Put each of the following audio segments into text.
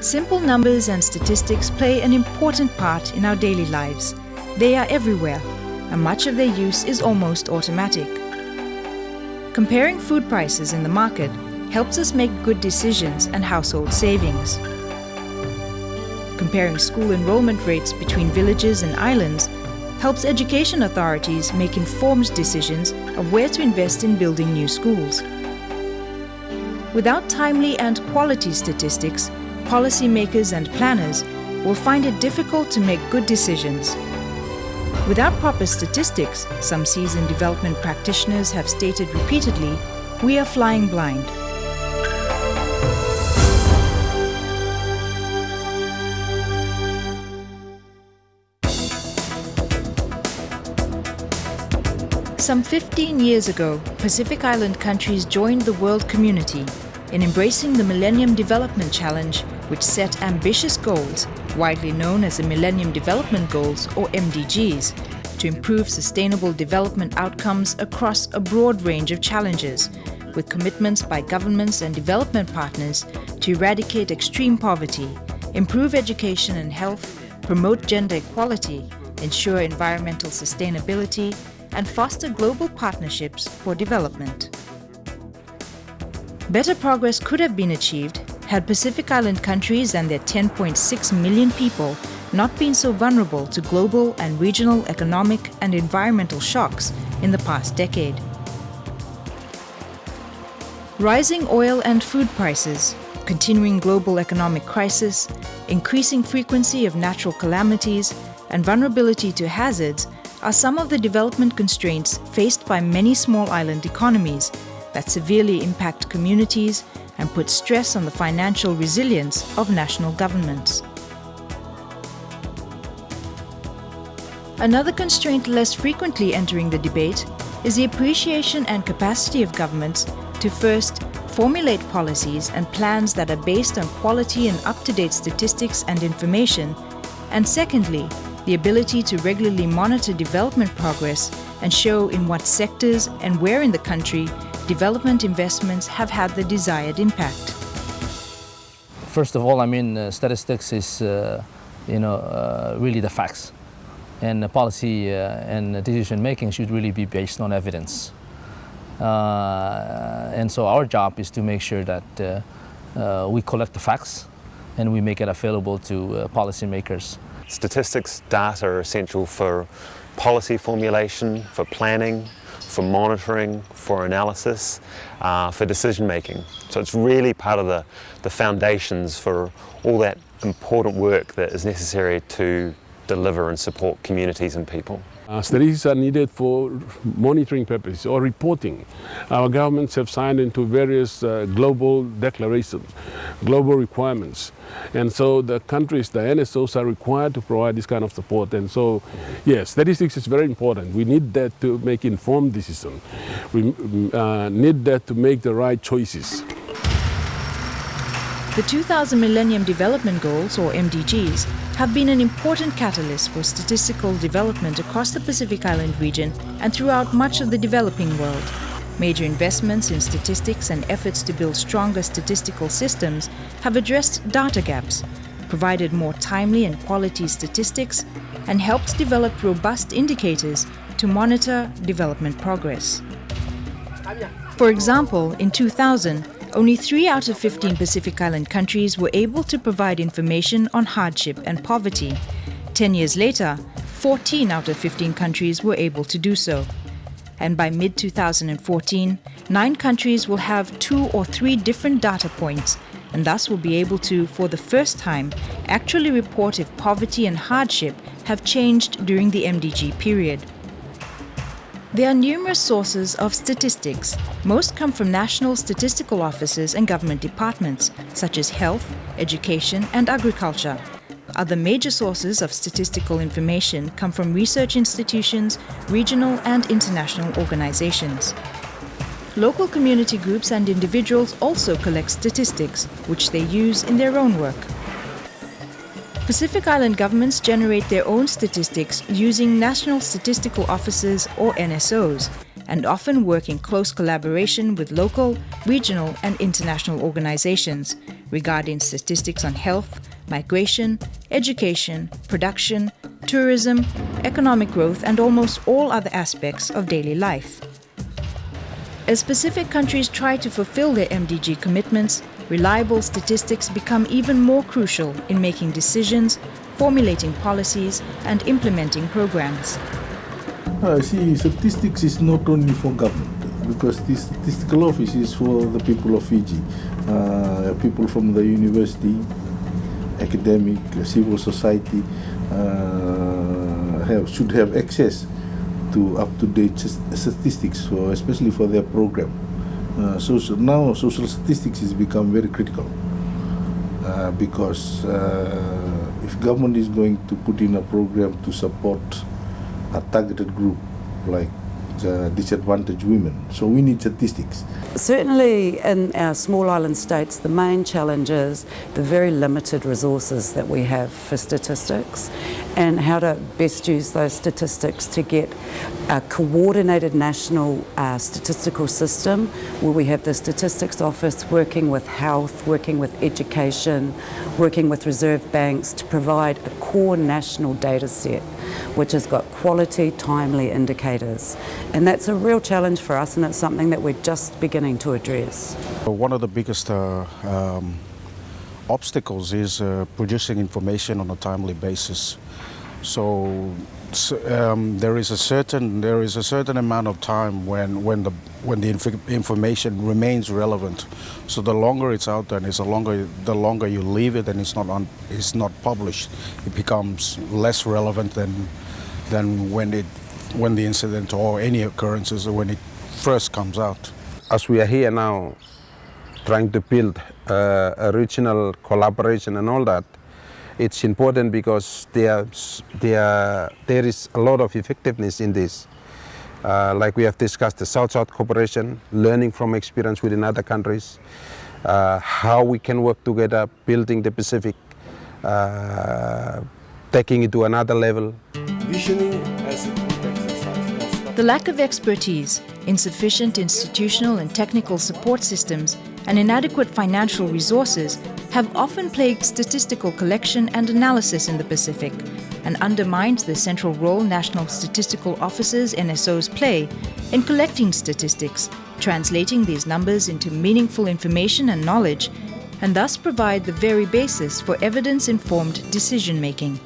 Simple numbers and statistics play an important part in our daily lives. They are everywhere, and much of their use is almost automatic. Comparing food prices in the market helps us make good decisions and household savings. Comparing school enrollment rates between villages and islands helps education authorities make informed decisions of where to invest in building new schools. Without timely and quality statistics, policymakers and planners will find it difficult to make good decisions. Without proper statistics, some seasoned development practitioners have stated repeatedly, we are flying blind. Some 15 years ago, Pacific Island countries joined the world community in embracing the Millennium Development Challenge, which set ambitious goals, widely known as the Millennium Development Goals or MDGs, to improve sustainable development outcomes across a broad range of challenges, with commitments by governments and development partners to eradicate extreme poverty, improve education and health, promote gender equality, ensure environmental sustainability, and foster global partnerships for development. Better progress could have been achieved had Pacific Island countries and their 10.6 million people not been so vulnerable to global and regional economic and environmental shocks in the past decade. Rising oil and food prices, continuing global economic crisis, increasing frequency of natural calamities, and vulnerability to hazards are some of the development constraints faced by many small island economies that severely impact communities and put stress on the financial resilience of national governments. Another constraint less frequently entering the debate is the appreciation and capacity of governments to first formulate policies and plans that are based on quality and up-to-date statistics and information, and secondly, the ability to regularly monitor development progress and show in what sectors and where in the country development investments have had the desired impact. First of all, statistics is really the facts, and policy and decision making should really be based on evidence. And so our job is to make sure that we collect the facts and we make it available to policymakers. Statistics data are essential for policy formulation, for planning, for monitoring, for analysis, for decision making. So it's really part of the foundations for all that important work that is necessary to deliver and support communities and people. Statistics are needed for monitoring purposes or reporting. Our governments have signed into various global declarations, global requirements. And so the countries, the NSOs, are required to provide this kind of support. And so, yes, statistics is very important. We need that to make informed decisions. We need that to make the right choices. The 2000 Millennium Development Goals, or MDGs, have been an important catalyst for statistical development across the Pacific Island region and throughout much of the developing world. Major investments in statistics and efforts to build stronger statistical systems have addressed data gaps, provided more timely and quality statistics, and helped develop robust indicators to monitor development progress. For example, in 2000, only 3 out of 15 Pacific Island countries were able to provide information on hardship and poverty. 10 years later, 14 out of 15 countries were able to do so. And by mid-2014, 9 countries will have 2 or 3 different data points, and thus will be able to, for the first time, actually report if poverty and hardship have changed during the MDG period. There are numerous sources of statistics. Most come from national statistical offices and government departments, such as health, education, and agriculture. Other major sources of statistical information come from research institutions, regional and international organizations. Local community groups and individuals also collect statistics, which they use in their own work. Pacific Island governments generate their own statistics using National Statistical Offices or NSOs, and often work in close collaboration with local, regional, and international organizations regarding statistics on health, migration, education, production, tourism, economic growth, and almost all other aspects of daily life. As Pacific countries try to fulfill their MDG commitments, reliable statistics become even more crucial in making decisions, formulating policies, and implementing programs. I see statistics is not only for government, because the statistical office is for the people of Fiji, people from the university, academic, civil society should have access to up-to-date statistics, especially for their program. Now social statistics has become very critical because if government is going to put in a program to support a targeted group like disadvantaged women, so we need statistics. Certainly in our small island states, the main challenge is the very limited resources that we have for statistics and how to best use those statistics to get a coordinated national statistical system where we have the statistics office working with health, working with education, working with reserve banks to provide a core national data set which has got quality, timely indicators. And that's a real challenge for us, and it's something that we're just beginning to address. One of the biggest obstacles is producing information on a timely basis. So there is a certain amount of time when the information remains relevant. So the longer it's out there, and the longer you leave it and it's not published, it becomes less relevant than when the incident or any occurrences when it first comes out. As we are here now, trying to build a regional collaboration and all that, it's important because there is a lot of effectiveness in this. Like we have discussed, the South-South cooperation, learning from experience within other countries, how we can work together, building the Pacific, taking it to another level. Visioning as a group exercise. The lack of expertise, insufficient institutional and technical support systems, and inadequate financial resources have often plagued statistical collection and analysis in the Pacific and undermined the central role national statistical offices (NSOs) play in collecting statistics, translating these numbers into meaningful information and knowledge, and thus provide the very basis for evidence-informed decision-making.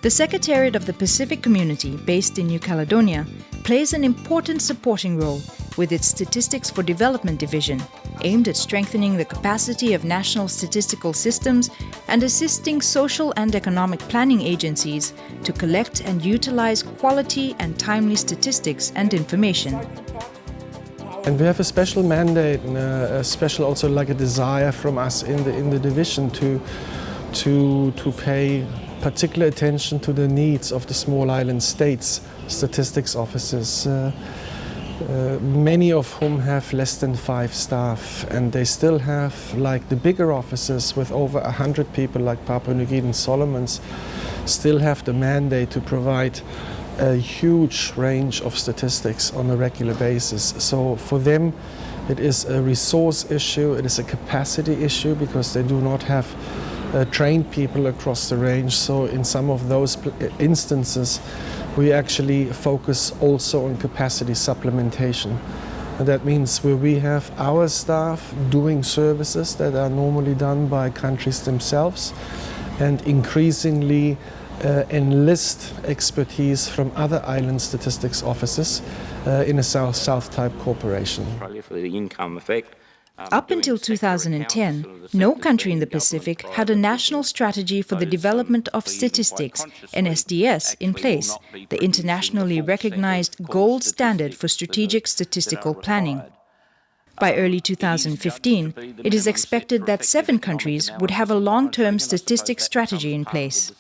The Secretariat of the Pacific Community, based in New Caledonia, plays an important supporting role with its Statistics for Development division, aimed at strengthening the capacity of national statistical systems and assisting social and economic planning agencies to collect and utilize quality and timely statistics and information. And we have a special mandate and a special also like a desire from us in the division to pay particular attention to the needs of the small island states statistics offices, many of whom have less than 5 staff, and they still have, like the bigger offices with over 100 people like Papua New Guinea and Solomons, still have the mandate to provide a huge range of statistics on a regular basis. So for them it is a resource issue, it is a capacity issue because they do not have trained people across the range. So in some of those instances we actually focus also on capacity supplementation. And that means where we have our staff doing services that are normally done by countries themselves and increasingly enlist expertise from other island statistics offices in a South-South type cooperation. Probably for the income effect. Up until 2010, no country in the Pacific had a national strategy for the development of statistics, NSDS, in place, the internationally recognized gold standard for strategic statistical planning. By early 2015, it is expected that 7 countries would have a long-term statistics strategy in place,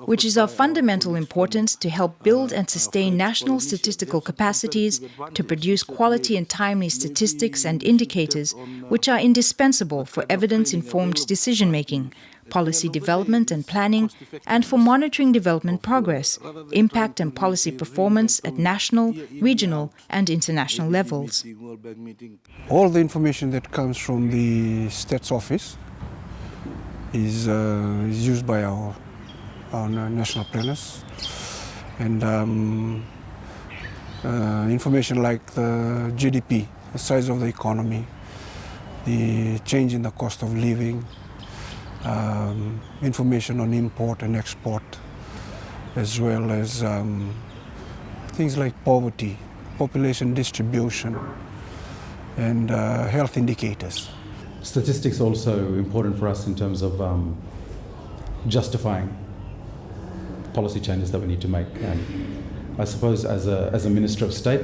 which is of fundamental importance to help build and sustain national statistical capacities to produce quality and timely statistics and indicators, which are indispensable for evidence-informed decision-making, policy development and planning, and for monitoring development progress, impact and policy performance at national, regional, and international levels. All the information that comes from the Stats Office is used by our national planners, and information like the GDP, the size of the economy, the change in the cost of living, information on import and export, as well as things like poverty, population distribution, and health indicators. Statistics also important for us in terms of justifying policy changes that we need to make. And I suppose as a Minister of State,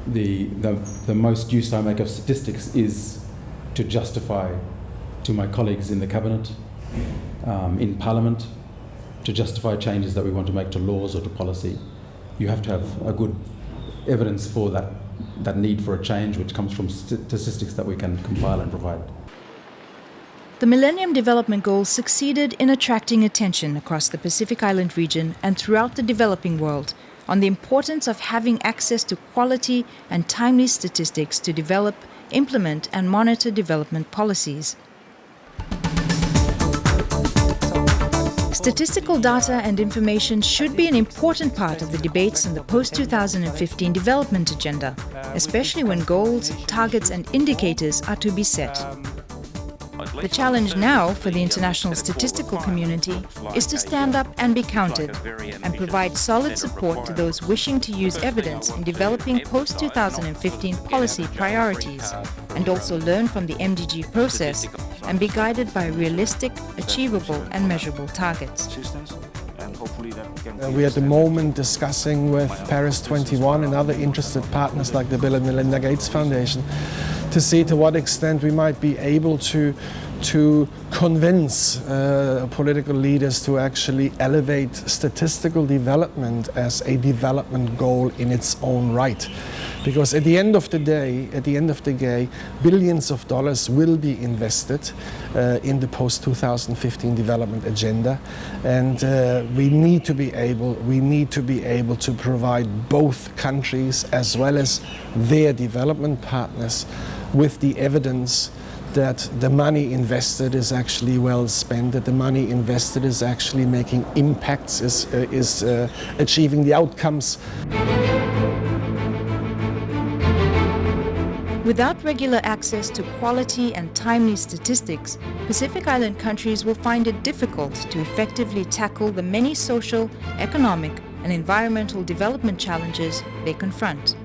the most use I make of statistics is to justify to my colleagues in the Cabinet, in Parliament, to justify changes that we want to make to laws or to policy. You have to have a good evidence for that need for a change, which comes from statistics that we can compile and provide. The Millennium Development Goals succeeded in attracting attention across the Pacific Island region and throughout the developing world on the importance of having access to quality and timely statistics to develop, implement, and monitor development policies. Statistical data and information should be an important part of the debates on the post-2015 development agenda, especially when goals, targets, and indicators are to be set. The challenge now for the international statistical community is to stand up and be counted and provide solid support to those wishing to use evidence in developing post-2015 policy priorities, and also learn from the MDG process and be guided by realistic, achievable and measurable targets. We're at the moment discussing with Paris 21 and other interested partners like the Bill and Melinda Gates Foundation to see to what extent we might be able to convince political leaders to actually elevate statistical development as a development goal in its own right. Because at the end of the day, billions of dollars will be invested in the post-2015 development agenda, and we need to be able to provide both countries as well as their development partners with the evidence that the money invested is actually well spent, that the money invested is actually making impacts, is achieving the outcomes. Without regular access to quality and timely statistics, Pacific Island countries will find it difficult to effectively tackle the many social, economic, and environmental development challenges they confront.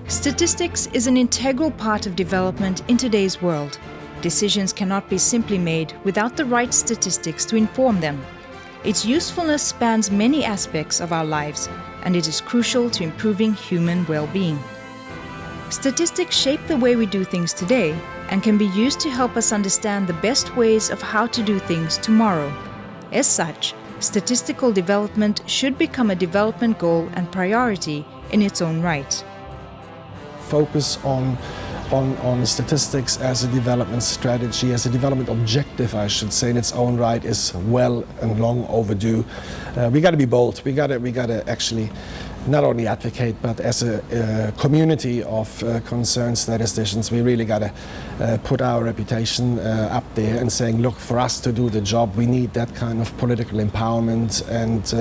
Statistics is an integral part of development in today's world. Decisions cannot be simply made without the right statistics to inform them. Its usefulness spans many aspects of our lives, and it is crucial to improving human well-being. Statistics shape the way we do things today and can be used to help us understand the best ways of how to do things tomorrow. As such, statistical development should become a development goal and priority in its own right. Focus on statistics as a development strategy, as a development objective, I should say, in its own right, is well and long overdue. We got to be bold. We got to actually not only advocate, but as a community of concerned statisticians, we really got to put our reputation up there and saying, look, for us to do the job, we need that kind of political empowerment, and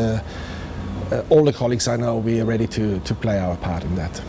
all the colleagues I know, we are ready to play our part in that.